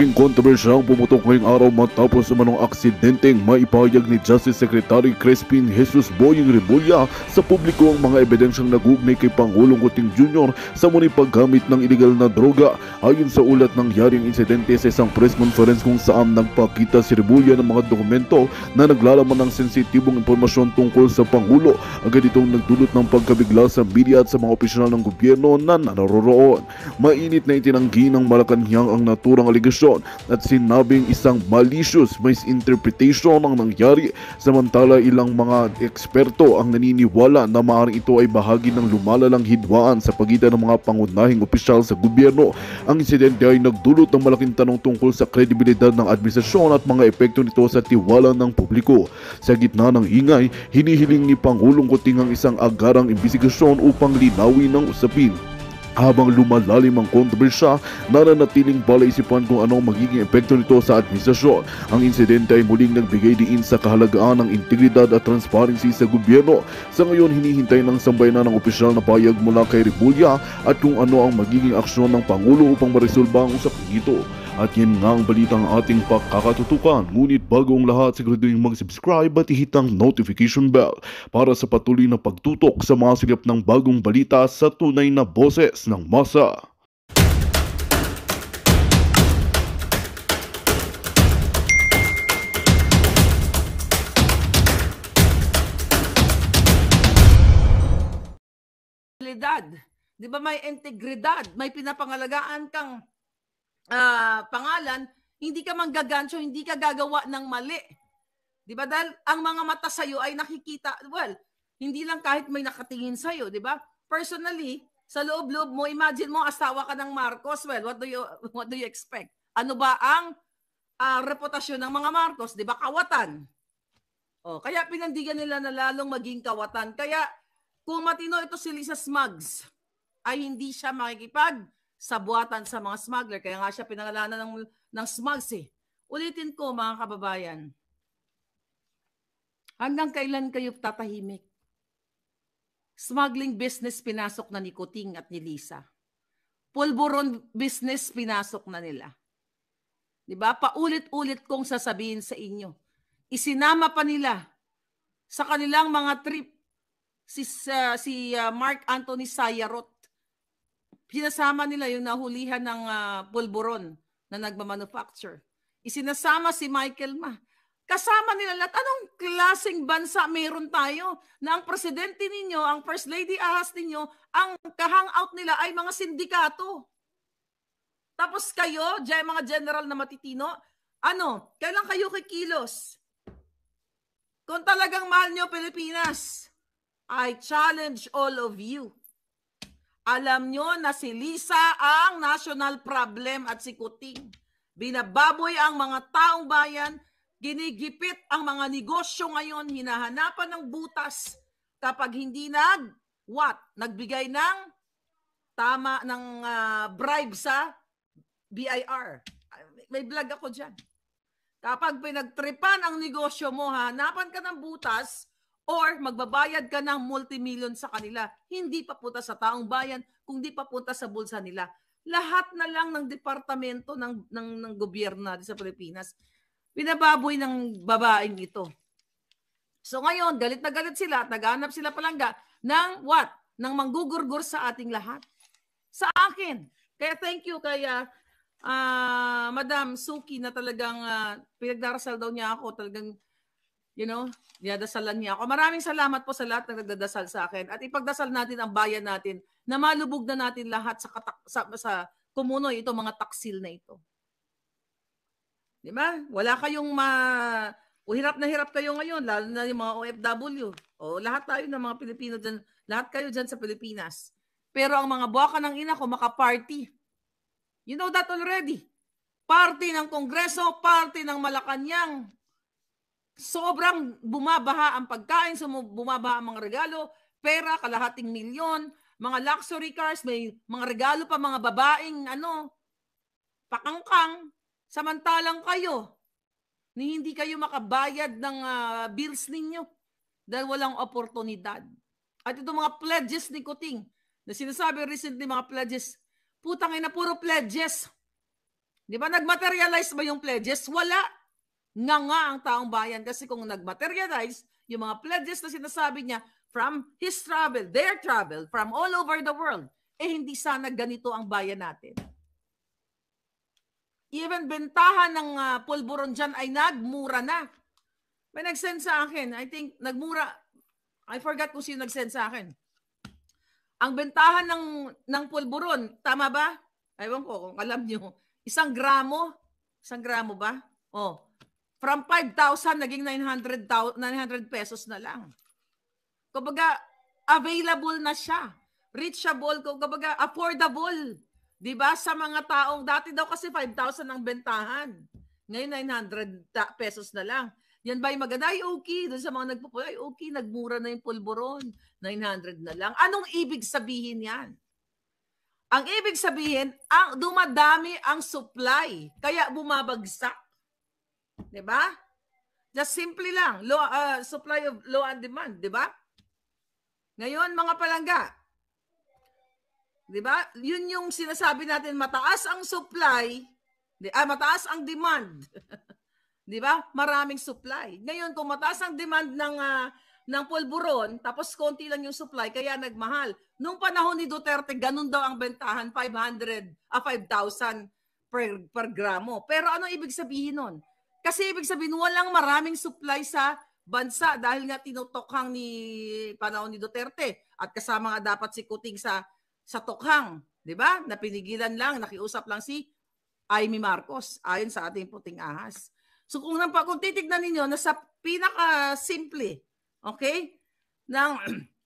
Malaking kontrobersyang pumutok ngayong araw matapos umanong aksidenteng maipahayag ni Justice Secretary Crispin Jesus Boying Remulla sa publiko ang mga ebidensyang nagugnay kay Pangulong Kuting Jr. sa muni paggamit ng iligal na droga. Ayon sa ulat, nangyaring insidente sa isang press conference kung saan nagpakita si Remulla ng mga dokumento na naglalaman ng sensitibong impormasyon tungkol sa Pangulo. Agad itong nagdulot ng pagkabigla sa media at sa mga opisyonal ng gobyerno na naroroon. Mainit na itinanggi ng Malacanang ang naturang aligasyon at sinabing isang malicious misinterpretation ang nangyari, samantala ilang mga eksperto ang naniniwala na maaaring ito ay bahagi ng lumalalang hidwaan sa pagitan ng mga pangunahing opisyal sa gobyerno. Ang insidente ay nagdulot ng malaking tanong tungkol sa kredibilidad ng administrasyon at mga epekto nito sa tiwala ng publiko. Sa gitna ng ingay, hinihiling ni Pangulong Kuting ang isang agarang imbestigasyon upang linawin ang usapin. Habang lumalalim ang kontrobersya, nananatiling palaisipan kung ano ang magiging epekto nito sa administrasyon. Ang insidente ay muling nagbigay diin sa kahalagaan ng integridad at transparency sa gobyerno. Sa ngayon, hinihintay ng sambayanan ng opisyal na payag mula kay Remulla at kung ano ang magiging aksyon ng Pangulo upang maresolba ang usapin ito. At yan nga ang balitang ating pagkakatutukan. Ngunit bago ang lahat, siguraduhin mag-subscribe at ihit ang notification bell para sa patuloy na pagtutok sa mga silip ng bagong balita sa tunay na boses ng masa. Di ba may integridad, may pinapangalagaan kang pangalan, hindi ka manggagancho, hindi ka gagawa ng mali. Di ba? Dahil ang mga mata sa'yo ay nakikita, well, hindi lang kahit may nakatingin sa'yo, di ba? Personally, sa loob-loob mo, imagine mo, asawa ka ng Marcos, well, what do you expect? Ano ba ang reputasyon ng mga Marcos? Di ba? Kawatan. Kaya pinandigan nila na lalong maging kawatan. Kaya kung matino ito si Lisa Smugs, ay hindi siya makikipag sa buhatan sa mga smuggler. Kaya nga siya pinangalanan ng Smugs eh. Ulitin ko mga kababayan, hanggang kailan kayo tatahimik? Smuggling business pinasok na ni Kuting at ni Lisa. Pulburon business pinasok na nila. Diba? Paulit-ulit kong sasabihin sa inyo. Isinama pa nila sa kanilang mga trip si Mark Anthony Sayarot. Sinasama nila yung nahulihan ng pulburon na nagmamanufacture. Isinasama si Michael Ma. Kasama nila lahat. Anong klaseng bansa meron tayo na ang presidente ninyo, ang first lady ahas ninyo, ang ka-hangout nila ay mga sindikato. Tapos kayo, mga general na matitino, kailan kayo kikilos? Kung talagang mahal nyo Pilipinas, I challenge all of you. Alam nyo na si Lisa ang national problem at si Kuting. Binababoy ang mga taong bayan, ginigipit ang mga negosyo ngayon, hinahanapan ng butas kapag hindi nagbigay ng tama ng bribe sa BIR. May vlog ako dyan. Kapag pinagtripan ang negosyo mo, hanapan ka ng butas, or magbabayad ka ng multimillion sa kanila, hindi papunta sa taong bayan, kundi papunta sa bulsa nila. Lahat na lang ng departamento ng gobyerno natin sa Pilipinas, binababoy ng babaeng ito. So ngayon, galit na galit sila at naghanap sila palangga ng ng manggugurgur sa ating lahat. Sa akin. Kaya thank you kaya Madam Suki na talagang pinagdarasal daw niya ako, talagang dinadasalan niya ako. Maraming salamat po sa lahat na nagdadasal sa akin. At ipagdasal natin ang bayan natin na malubog na natin lahat sa kumunoy ito, mga taksil na ito. Di ba? Wala kayong hirap na hirap kayo ngayon, lalo na yung mga OFW. Lahat tayo ng mga Pilipino dyan, lahat kayo dyan sa Pilipinas. Pero ang mga buwaka ng ina ko, maka-party. You know that already. Party ng Kongreso, party ng Malacanang. Sobrang bumabaha ang pagkain, bumabaha ang mga regalo, pera, kalahating milyon, mga luxury cars, may mga regalo pa mga babaeng pakangkang. Samantalang kayo, hindi kayo makabayad ng bills ninyo dahil walang oportunidad. At itong mga pledges ni Kuting, na sinasabi recently mga pledges, putang ina, puro pledges. Di ba? Nagmaterialize ba yung pledges? Wala. Nga ang taong bayan. Kasi kung nagmaterialize, yung mga pledges na sinasabi niya from his travel, their travel, from all over the world, hindi sana ganito ang bayan natin. Even bentahan ng pulburon dyan ay nagmura na. May nag-send sa akin, I think, nagmura, I forgot kung sino nag-send sa akin. Ang bentahan ng pulburon, tama ba? Ewan ko kung alam nyo. 1 gramo ba? From 5,000 naging 900 pesos na lang. Kumbaga, available na siya. Reachable, kumbaga, affordable. Diba? Sa mga taong, dati daw kasi 5,000 ang bentahan. Ngayon, 900 pesos na lang. Yan ba'y maganda? Ay, okay. Doon sa mga nagpupula, ay, okay, nagmura na yung pulburon. 900 na lang. Anong ibig sabihin yan? Ang ibig sabihin, dumadami ang supply. Kaya bumabagsak. Diba? Just simply lang. Supply of low and demand. Diba? Ngayon, mga palangga. Diba? Yun yung sinasabi natin, mataas ang supply, mataas ang demand. Diba? Maraming supply. Ngayon, kung mataas ang demand ng pulburon, tapos konti lang yung supply, kaya nagmahal. Nung panahon ni Duterte, ganun daw ang bentahan, 5,000 per gramo. Pero ano ibig sabihin nun? Kasi ibig sabihin, walang maraming supply sa bansa dahil nga tinutokhang ni panahon ni Duterte at kasama nga dapat si Kuting sa tokhang, di ba? Napinigilan lang, nakiusap lang si Amy Marcos ayon sa ating puting ahas. So kung titignan ninyo, nasa pinaka-simple, okay, ng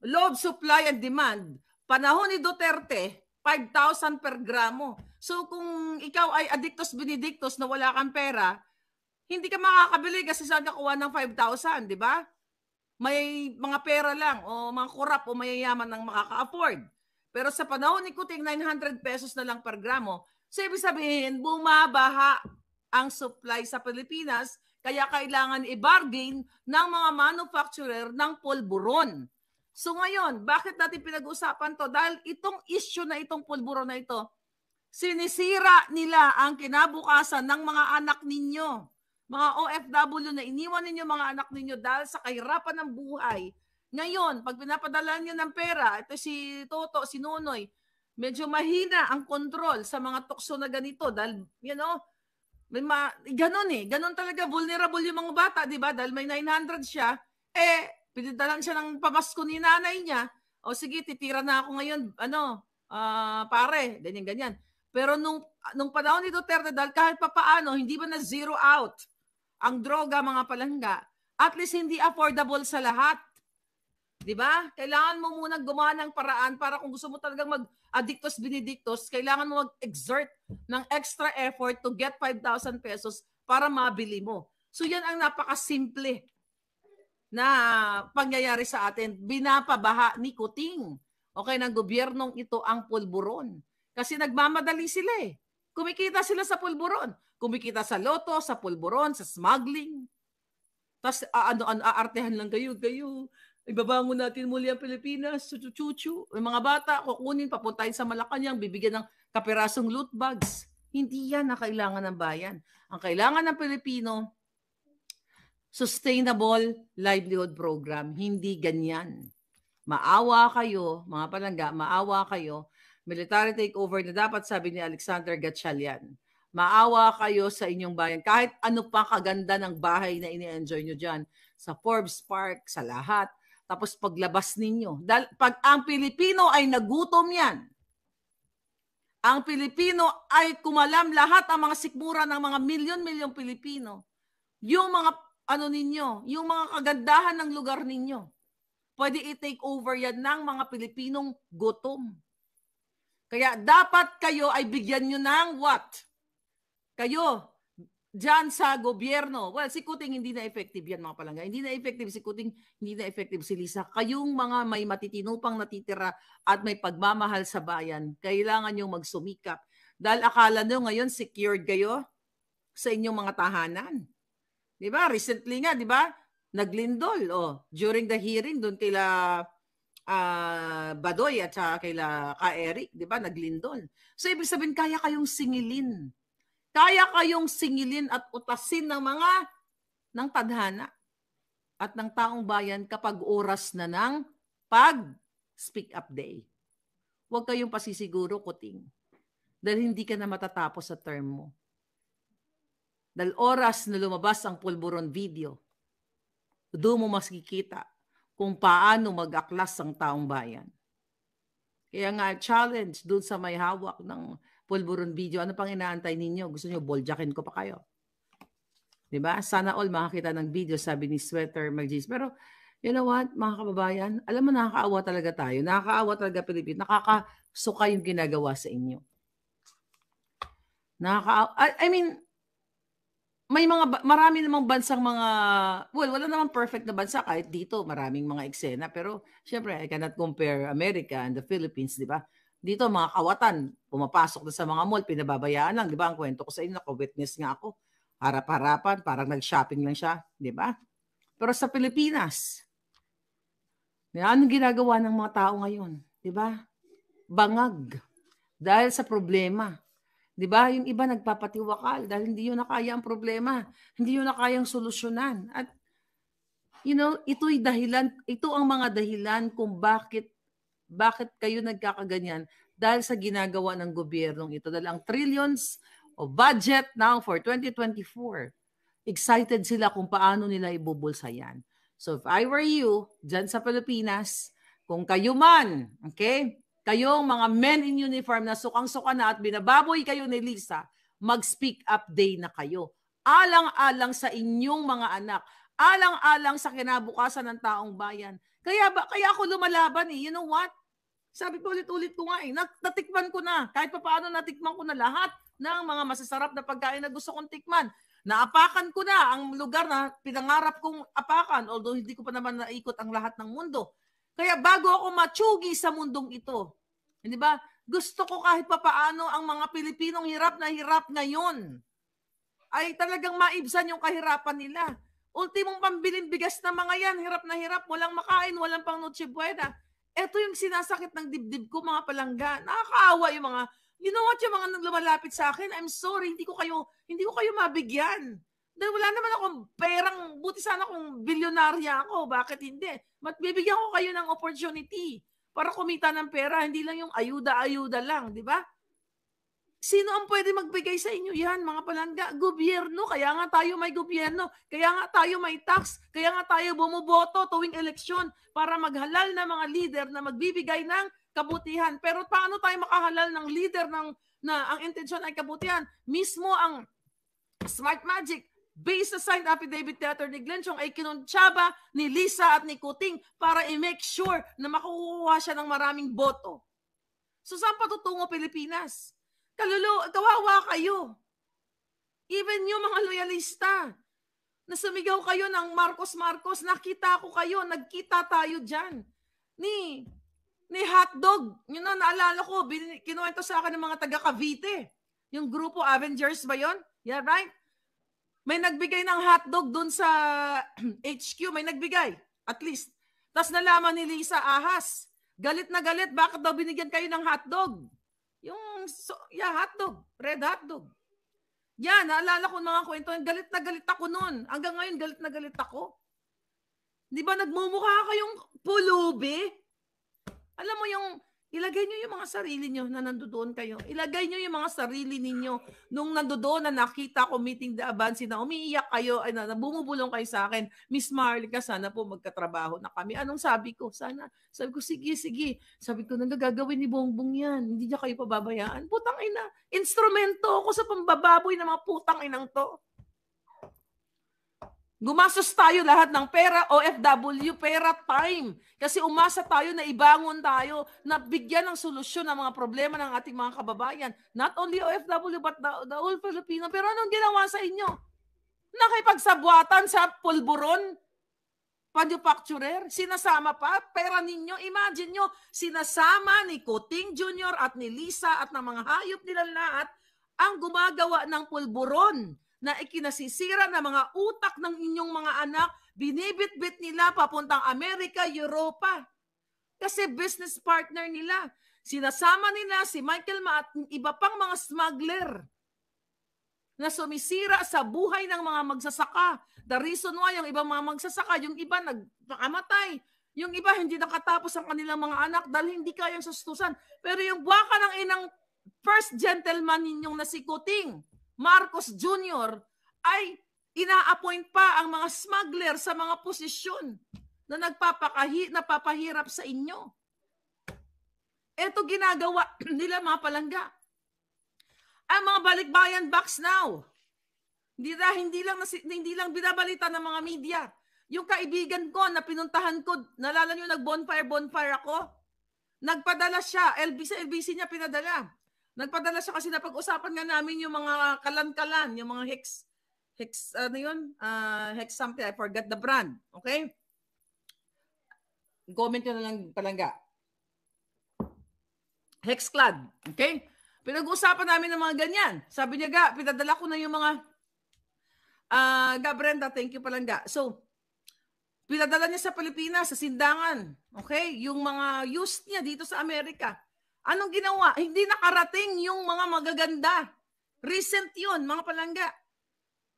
load, supply, and demand, panahon ni Duterte, 5,000 per gramo. So kung ikaw ay addictus benedictus na wala kang pera, hindi ka makakabili kasi saan ka kuha ng 5,000, di ba? May mga pera lang o mga kurap o mayayaman ang makaka-afford. Pero sa panahon ni Kuting, 900 pesos na lang per gramo. So ibig sabihin, bumabaha ang supply sa Pilipinas, kaya kailangan i-bargain ng mga manufacturer ng pulburon. So ngayon, bakit natin pinag-usapan to? Dahil itong issue na itong pulburon na ito, sinisira nila ang kinabukasan ng mga anak ninyo. Mga OFW na iniwan ninyo mga anak ninyo dahil sa kahirapan ng buhay. Ngayon, pag pinapadala niyo ng pera, ito si Toto, si Nonoy, medyo mahina ang control sa mga tukso na ganito dahil, ganun talaga, vulnerable yung mga bata, di ba? Dahil may 900 siya, pinadalan siya ng pamasko ni nanay niya, o sige, titira na ako ngayon, pare, ganyan-ganyan. Pero nung panahon ni Duterte, dahil kahit papaano, hindi ba na zero out ang droga, mga palangga, at least hindi affordable sa lahat. Diba? Kailangan mo munang gumawa ng paraan para kung gusto mo talagang mag-addictus benedictus, kailangan mo mag-exert ng extra effort to get 5,000 pesos para mabili mo. So yan ang napakasimple na pangyayari sa atin. Binapabaha ni Kuting, okay, ng gobyernong ito ang pulburon. Kasi nagmamadali sila eh. Kumikita sila sa pulburon. Kumikita sa loto, sa pulburon, sa smuggling. Tapos aartehan lang kayo. Ibabangon natin muli ang Pilipinas. Chuchu. Yung mga bata, kukunin, papuntahin sa Malacanang, bibigyan ng kapirasong loot bags. Hindi yan ang kailangan ng bayan. Ang kailangan ng Pilipino, sustainable livelihood program. Hindi ganyan. Maawa kayo, mga palangga, maawa kayo. Military takeover na dapat, sabi ni Alexander Gatchalian. Maawa kayo sa inyong bayan. Kahit ano pa kaganda ng bahay na ini-enjoy nyo dyan. Sa Forbes Park, sa lahat. Tapos paglabas ninyo. Pag ang Pilipino ay nagutom yan, ang Pilipino ay kumalam lahat ang mga sikmura ng mga milyon-milyong Pilipino. Yung mga yung mga kagandahan ng lugar ninyo, pwede i-take over yan ng mga Pilipinong gutom. Kaya dapat kayo ay bigyan nyo ng what? Kayo, dyan sa gobyerno. Well, si Kuting hindi na effective yan, mga palangga. Hindi na effective si Kuting, hindi na effective si Lisa. Kayong mga may matitinupang natitira at may pagmamahal sa bayan, kailangan nyo magsumikap. Dahil akala nyo ngayon secured kayo sa inyong mga tahanan. Diba? Recently nga, diba? Naglindol. During the hearing, doon kila Badoy at kaila Ka Eric, diba? Naglindol. So, ibig sabihin, kaya kayong singilin. Kaya kayong singilin at utasin ng tadhana at ng taong bayan kapag oras na ng pag-speak up day. Huwag kayong pasisiguro, Kuting. Dahil hindi ka na matatapos sa term mo. Dahil oras na lumabas ang pulburon video, doon mo makikita kung paano mag-aklas ang taong bayan. Kaya nga, challenge doon sa may hawak ng pulburon video. Ano pang inaantay ninyo? Gusto nyo, boljakin ko pa kayo. Diba? Sana all makakita ng video, sabi ni Sweater Magis. Pero, you know what, mga kababayan? Alam mo, nakakaawa talaga tayo. Nakakaawa talaga Pilipinas. Nakakasuka yung ginagawa sa inyo. I mean, marami namang bansang wala namang perfect na bansa kahit dito, maraming mga eksena, pero syempre I cannot compare America and the Philippines, di ba? Dito mga kawatan, pumapasok na sa mga mall, pinababayaan lang, di ba? Ang kwento ko sa inyo, naka-witness nga ako, harap-harapan, parang nag-shopping lang siya, di ba? Pero sa Pilipinas, anong ginagawa ng mga tao ngayon, di ba? Bangag dahil sa problema. Di ba? Yung iba nagpapatiwakal dahil hindi yun na kaya ang problema. Hindi yun na kayang solusyonan. At, ito'y dahilan, ito ang mga dahilan kung bakit kayo nagkakaganyan dahil sa ginagawa ng gobyernong ito. Dahil ang trillions of budget now for 2024, excited sila kung paano nila ibubulsa yan. So if I were you, dyan sa Pilipinas, kung kayo man, okay, kayong mga men in uniform na sukang-suka na at binababoy kayo ni Lisa, mag-speak up day na kayo. Alang-alang sa inyong mga anak. Alang-alang sa kinabukasan ng taong bayan. Kaya ako lumalaban eh. You know what? Sabi ko ulit-ulit ko nga eh. Natikman ko na. Kahit pa paano natikman ko na lahat ng mga masasarap na pagkain na gusto kong tikman. Naapakan ko na ang lugar na pinangarap kong apakan. Although hindi ko pa naman naikot ang lahat ng mundo. Kaya bago ako matsugi sa mundong ito, hindi ba? Gusto ko kahit papaano ang mga Pilipinong hirap na hirap ngayon ay talagang maibsan yung kahirapan nila. Ultimong pambilin bigas na mga yan, hirap na hirap, walang makain, walang pang noche buena. Ito yung sinasakit ng dibdib ko, mga palangga. Nakakaawa yung mga, you know what, yung mga naglumalapit sa akin, I'm sorry, hindi ko kayo mabigyan. Dahil wala naman akong perang, buti sana kung bilyonarya ako, bakit hindi? Bibigyan ko kayo ng opportunity para kumita ng pera, hindi lang yung ayuda-ayuda lang, di ba? Sino ang pwede magbigay sa inyo yan, mga palangga? Gobyerno, kaya nga tayo may gobyerno, kaya nga tayo may tax, kaya nga tayo bumuboto tuwing eleksyon para maghalal na mga leader na magbibigay ng kabutihan. Pero paano tayo makahalal ng leader na ang intensyon ay kabutihan? Mismo ang Smart Magic, based sa signed affidavit letter ni Glenn Chong ay kinuntsaba ni Lisa at ni Kuting para i-make sure na makukuha siya ng maraming boto. So saan patutungo Pilipinas? Kawawa kayo. Even yung mga loyalista na sumigaw kayo ng Marcos, nakita ko kayo, nagkita tayo dyan. Ni hotdog, yun na naalala ko, kinuwento sa akin ng mga taga Cavite. Yung grupo Avengers ba yun? Yeah, right? May nagbigay ng hotdog dun sa HQ. May nagbigay. At least. Tapos nalaman ni Lisa Ahas. Galit na galit. Bakit daw binigyan kayo ng hotdog? Hotdog. Red hotdog. Yan, naalala ko mga kwento. Galit na galit ako nun. Hanggang ngayon, galit na galit ako. Di ba nagmumukha kayong pulubi? Alam mo yung ilagay nyo yung mga sarili nyo na nandoon kayo. Ilagay nyo yung mga sarili ninyo nung nandoon na nakita ko meeting the Abansi na umiiyak kayo, ay na bumubulong kayo sa akin. Miss Marlica, sana po magkatrabaho na kami. Anong sabi ko? Sabi ko, sige. Sabi ko, nagagawin ni Bongbong yan. Hindi niya kayo pababayaan. Putang ina. Instrumento ako sa pambababoy ng mga putang inang to. Gumastos tayo lahat ng pera, OFW, pera, time. Kasi umasa tayo na ibangon tayo, na bigyan ng solusyon ng mga problema ng ating mga kababayan. Not only OFW, but the whole Filipino. Pero anong ginawa sa inyo? Nakipagsabwatan sa pulburon? Manufacturer? Sinasama pa? Pera ninyo? Imagine nyo, sinasama ni Kuting Jr. at ni Lisa at ng mga hayop nila lahat ang gumagawa ng pulburon na ikinasisira ng mga utak ng inyong mga anak, binibit-bit nila papuntang Amerika, Europa. Kasi business partner nila. Sinasama nila si Michael Ma at iba pang mga smuggler. na sumisira sa buhay ng mga magsasaka. The reason why yung ibang mga magsasaka, yung iba nagpakamatay, yung iba hindi nakatapos ang kanilang mga anak dahil hindi kayang sustusan. Pero yung buwaka ng inang first gentleman ninyong na si Kuting Marcos Jr. ay ina-appoint pa ang mga smuggler sa mga posisyon na napapahirap sa inyo. Ito ginagawa nila mga palangga. Ang mga balikbayan box now. Hindi lang binabalita ng mga media. Yung kaibigan ko na pinuntahan ko, nalala nyo, nag-bonfire ako. Nagpadala siya, LBC niya pinadala. Nagpadala siya kasi napag-usapan nga namin yung mga kalan-kalan, yung mga hex something, I forgot the brand. Okay? Comment nyo na lang palangga. Hexclad. Okay? Pinag-uusapan namin ng mga ganyan. Sabi niya, pinadala ko na yung mga Brenda, thank you palangga. So, pinadala niya sa Pilipinas, sa Sindangan. Okay? Yung mga used niya dito sa Amerika. Anong ginawa? Hindi nakarating yung mga magaganda. Recent yun, mga palangga.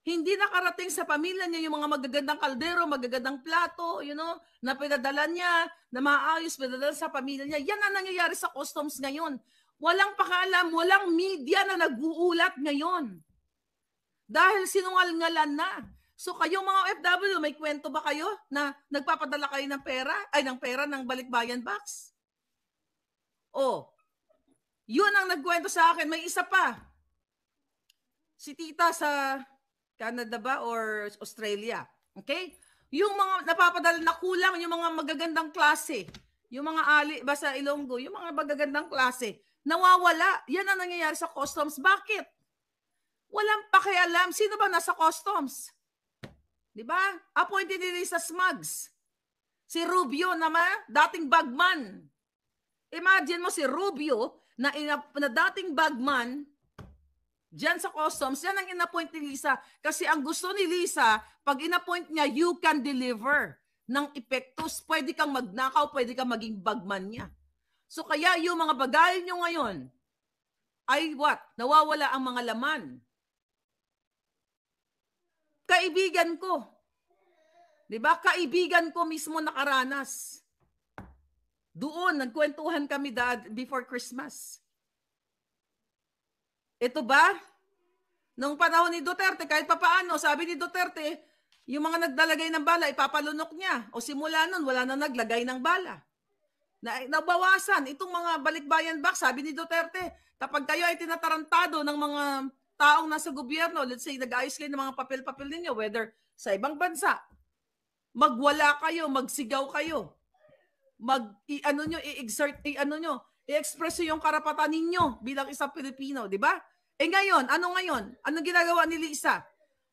Hindi nakarating sa pamilya niya yung mga magagandang kaldero, magagandang plato, na pinadala niya, na maayos, pinadala sa pamilya niya. Yan ang nangyayari sa customs ngayon. Walang pakaalam, walang media na nag-uulat ngayon. Dahil sinungalingalan na. So kayong mga OFW, may kwento ba kayo na nagpapadala kayo ng pera ng balikbayan box? Yun ang nagkwento sa akin. May isa pa. Si tita sa Canada ba or Australia. Okay? Yung mga napapadala na kulang, yung mga magagandang klase, yung mga sa Ilonggo, yung mga magagandang klase, nawawala. Yan ang nangyayari sa customs. Bakit? Walang pakialam. Sino ba nasa customs? Diba? Appointed nila sa Smugs. Si Rubio naman, dating bagman. Imagine mo si Rubio na dating bagman dyan sa customs, yan ang in-appoint ni Lisa. Kasi ang gusto ni Lisa, pag in-appoint niya, you can deliver ng epektos. Pwede kang magnakaw, pwede kang maging bagman niya. So kaya yung mga bagay nyo ngayon ay what? Nawawala ang mga laman. Kaibigan ko. Diba? Kaibigan ko mismo nakaranas. Doon, nagkwentuhan kami before Christmas. Ito ba? Nung panahon ni Duterte, kahit papaano, sabi ni Duterte, yung mga naglalagay ng bala, ipapalunok niya. O simula nun, wala na naglagay ng bala. Nabawasan. Itong mga balikbayan box, sabi ni Duterte, kapag kayo ay tinatarantado ng mga taong nasa gobyerno, let's say, nag-ayos kayo ng mga papel-papel ninyo, whether sa ibang bansa, magwala kayo, magsigaw kayo, i-express yung karapatan ninyo bilang isang Pilipino, di ba? Ngayon, anong ginagawa ni Lisa?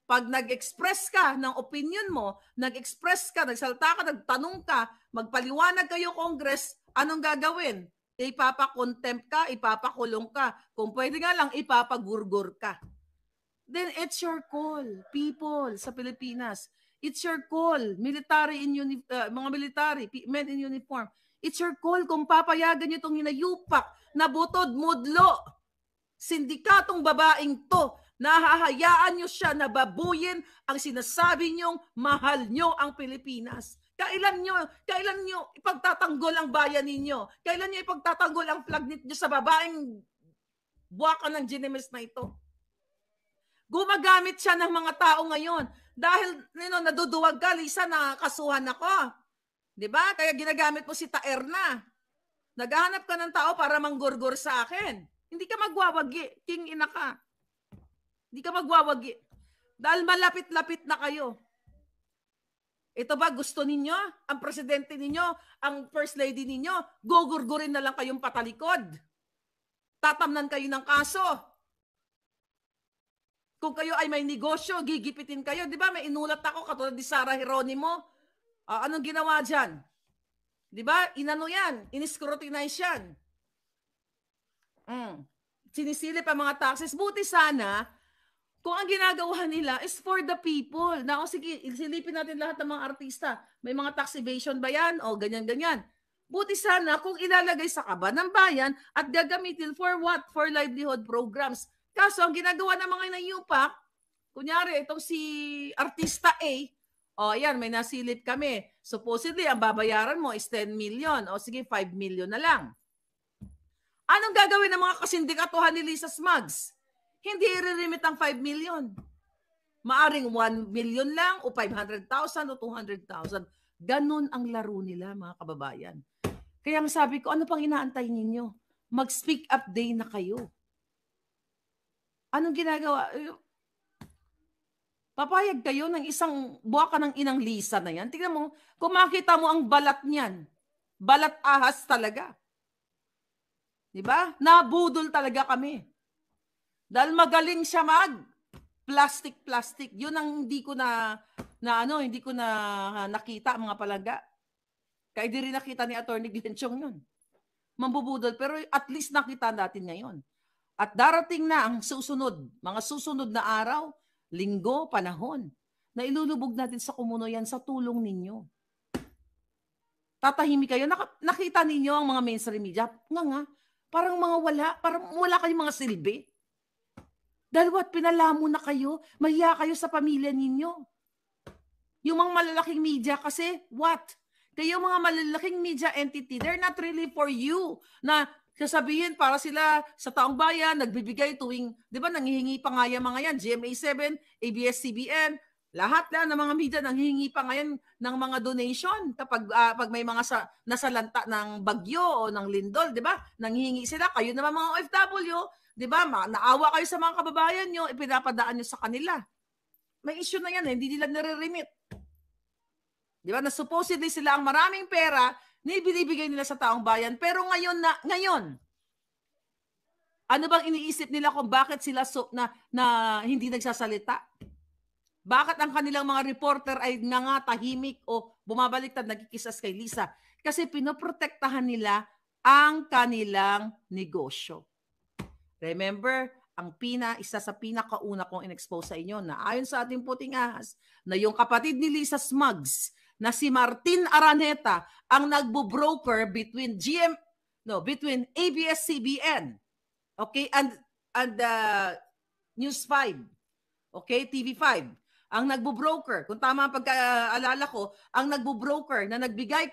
Pag nag-express ka ng opinion mo, nag-express ka, nagsalta ka, nagtanong ka, magpaliwanag kayo Congress, anong gagawin? Ipapakontempt ka, ipapakulong ka. Kung pwede nga lang, ipapagurgur ka. Then it's your call, people sa Pilipinas. It's your call, mga military, men in uniform. It's your call kung papayagan nyo itong hinayupak na butod, mudlo, sindikatong babaeng to, nahahayaan nyo siya na babuyin ang sinasabi nyong mahal nyo ang Pilipinas. Kailan nyo ipagtatanggol ang bayan ninyo? Kailan nyo ipagtatanggol ang flag nyo sa babaeng buwakan ng Ginemes na ito? Gumagamit siya ng mga tao ngayon. Dahil naduduwag ka, Lisa, nakakasuhan ako. Diba? Kaya ginagamit mo si Taerna. Naghahanap ka ng tao para manggurgur sa akin. Hindi ka magwawagi. King ina ka. Hindi ka magwawagi. Dahil malapit-lapit na kayo. Ito ba gusto ninyo? Ang presidente ninyo, ang first lady ninyo, gugurgurin na lang kayong patalikod. Tatamnan kayo ng kaso. Kung kayo ay may negosyo, gigipitin kayo. Di ba? May inulat ako katulad ni Sara Geronimo. Anong ginawa dyan? Di ba? Inano yan. In-scrutinize yan. Sinisilip ang mga taxes. Buti sana, kung ang ginagawa nila is for the people. Na, sige, silipin natin lahat ng mga artista. May mga tax evasion ba yan? O ganyan-ganyan. Buti sana kung ilalagay sa kaba ng bayan at gagamitin for what? For livelihood programs. Kaso, ang ginagawa ng mga inayupak, Kunyari, itong si Artista A, ayan, may nasilip kami. Supposedly, ang babayaran mo is 10 million. O sige, 5 million na lang. Anong gagawin ng mga kasindikatuhan ni Lisa Smugs? Hindi i-remit ang 5 million. Maaring 1 million lang o 500,000 o 200,000. Ganon ang laro nila, mga kababayan. Kaya ang sabi ko, ano pang inaantay ninyo? Mag-speak up day na kayo. Anong ginagawa? Papayag kayo ng isang buwaka ng inang Lisa na yan. Tingnan mo, kung makita mo ang balat niyan, balat ahas talaga. Diba? Nabudol talaga kami. Dahil magaling siya plastic. Yun ang hindi ko nakita, mga palangga. Kaya di rin nakita ni Atty. Glenchong yun. Mambubudol, pero at least nakita natin ngayon. At darating na ang mga susunod na araw, linggo, panahon, na ilulubog natin sa kumuno yan sa tulong ninyo. Tatahimik kayo. Nakita ninyo ang mga mainstream media. Parang wala kayong mga silbi. Dahil pinalamo na kayo, mahiya kayo sa pamilya ninyo. Yung mga malalaking media kasi, kayo mga malalaking media entity, they're not really for you. Na sasabihin para sila sa taong bayan, nagbibigay tuwing, di ba, nanghihingi pa nga yung mga yan, GMA7, ABS-CBN, lahat na ng mga media nanghihingi pa ngayon ng mga donation kapag pag may mga nasalanta ng bagyo o ng lindol, di ba? Nanghihingi sila, kayo naman mga OFW, di ba? Naawa kayo sa mga kababayan nyo, ipinapadaan nyo sa kanila. May issue na yan, hindi nila nare-remit. Di ba? Na supposedly sila ang maraming pera na ibinibigay nila sa taong bayan. Pero ngayon, ano bang iniisip nila kung bakit sila na hindi nagsasalita? Bakit ang kanilang mga reporter ay tahimik o bumabaliktad, nagkikisas kay Lisa? Kasi pinoprotektahan nila ang kanilang negosyo. Remember, isa sa pinakauna kong in-expose sa inyo na ayon sa ating puting ahas, na yung kapatid ni Lisa Smugs, na si Martin Araneta, ang nagbo-broker between ABS-CBN, okay, and News 5, okay, TV5. Ang nagbo-broker, kung tama ang pagkaalala ko, ang nagbo-broker na nagbigay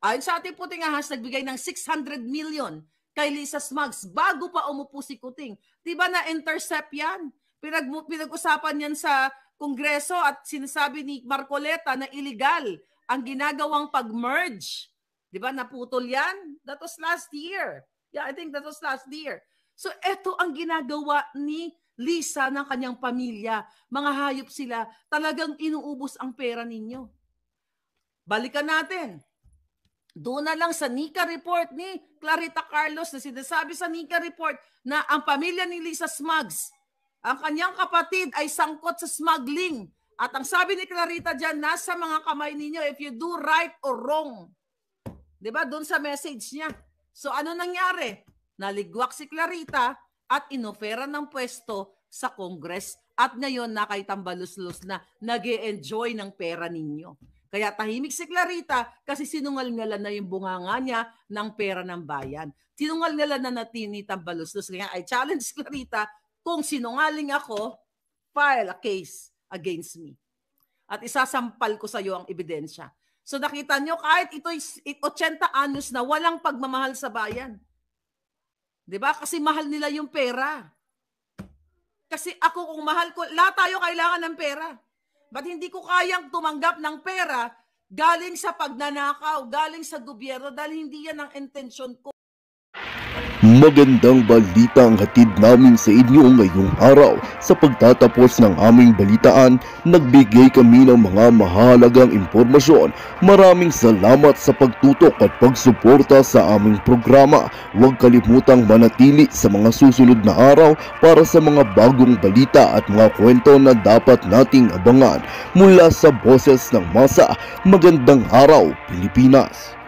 ayon sa ating puting ahas, nagbigay ng 600 million kay Lisa Smugs bago pa umupo si Kuting. Diba na-intercept yan? Pinag-usapan yan sa Kongreso at sinasabi ni Marcoleta na illegal ang ginagawang pag-merge. Diba? Naputol yan? That was last year. Yeah, I think that was last year. So, eto ang ginagawa ni Lisa ng kanyang pamilya. Mga hayop sila. Talagang inuubos ang pera ninyo. Balikan natin. Doon na lang sa NICA report ni Clarita Carlos na sinasabi sa NICA report na ang pamilya ni Lisa Smugs, ang kanyang kapatid ay sangkot sa smuggling. At ang sabi ni Clarita dyan, nasa mga kamay ninyo if you do right or wrong. Diba? Doon sa message niya. So ano nangyari? Naligwak si Clarita at inofera ng pwesto sa Congress. At ngayon nakaitambalos-los na nag-e-enjoy ng pera ninyo. Kaya tahimik si Clarita kasi sinungal-ngalan na yung bunganga niya ng pera ng bayan. Sinungal-ngalan na natinitambalos-los. Kaya I challenge Clarita, kung sinungaling ako, file a case against me. At isasampal ko sa iyo ang ebidensya. So nakita nyo, kahit ito'y 80 anyos na walang pagmamahal sa bayan. Diba? Kasi mahal nila yung pera. Kasi ako kung mahal ko, lahat tayo kailangan ng pera. Ba't hindi ko kayang tumanggap ng pera galing sa pagnanakaw, galing sa gobyerno, dahil hindi yan ang intensyon ko. Magandang balita ang hatid namin sa inyo ngayong araw. Sa pagtatapos ng aming balitaan, nagbigay kami ng mga mahalagang impormasyon. Maraming salamat sa pagtutok at pagsuporta sa aming programa. Huwag kalimutang manatili sa mga susunod na araw para sa mga bagong balita at mga kwento na dapat nating abangan. Mula sa Boses ng Masa, magandang araw, Pilipinas!